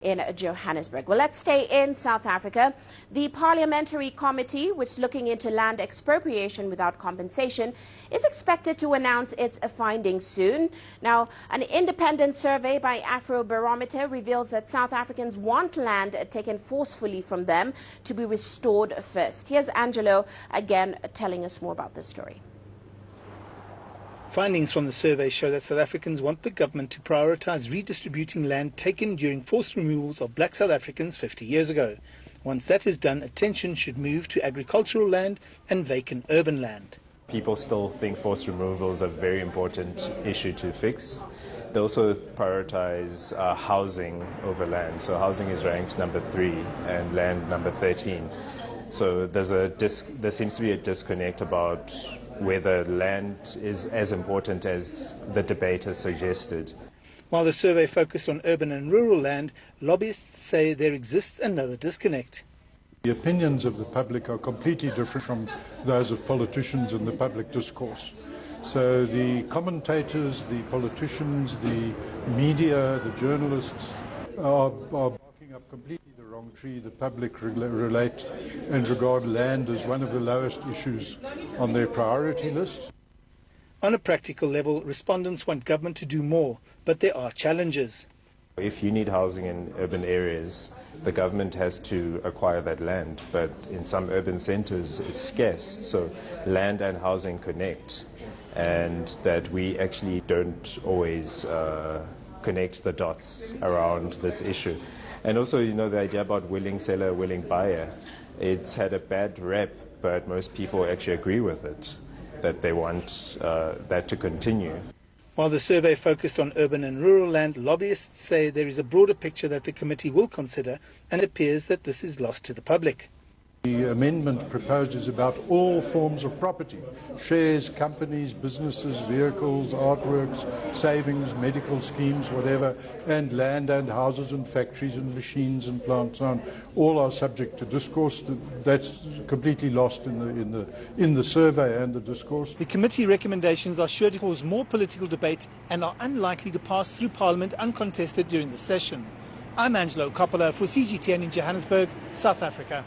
in Johannesburg. Well, let's stay in South Africa. The Parliamentary Committee, which is looking into land expropriation without compensation, is expected to announce its findings soon. Now, an independent survey by Afrobarometer reveals that South Africans want land taken forcefully from them to be restored first. Here's Angelo again telling us more about this story. Findings from the survey show that South Africans want the government to prioritise redistributing land taken during forced removals of black South Africans 50 years ago. Once that is done, attention should move to agricultural land and vacant urban land. People still think forced removals are a very important issue to fix. They also prioritise housing over land. So housing is ranked number 3 and land number 13. So there seems to be a disconnect about whether land is as important as the debate has suggested. While the survey focused on urban and rural land, lobbyists say there exists another disconnect. The opinions of the public are completely different from those of politicians in the public discourse. So the commentators, the politicians, the media, the journalists are barking up completely the wrong tree. The public relate and regard land as one of the lowest issues on their priority list. On a practical level, respondents want government to do more, but there are challenges. If you need housing in urban areas, the government has to acquire that land, but in some urban centres it's scarce, so land and housing connect, and that we actually don't always connect the dots around this issue. And also, the idea about willing seller, willing buyer, it's had a bad rep, but most people actually agree with it, that they want that to continue. While the survey focused on urban and rural land, lobbyists say there is a broader picture that the committee will consider, and it appears that this is lost to the public. The amendment proposes about all forms of property: shares, companies, businesses, vehicles, artworks, savings, medical schemes, whatever, and land and houses and factories and machines and plants, and all are subject to discourse. That's completely lost in the survey and the discourse. The committee recommendations are sure to cause more political debate and are unlikely to pass through Parliament uncontested during the session. I'm Angelo Coppola for CGTN in Johannesburg, South Africa.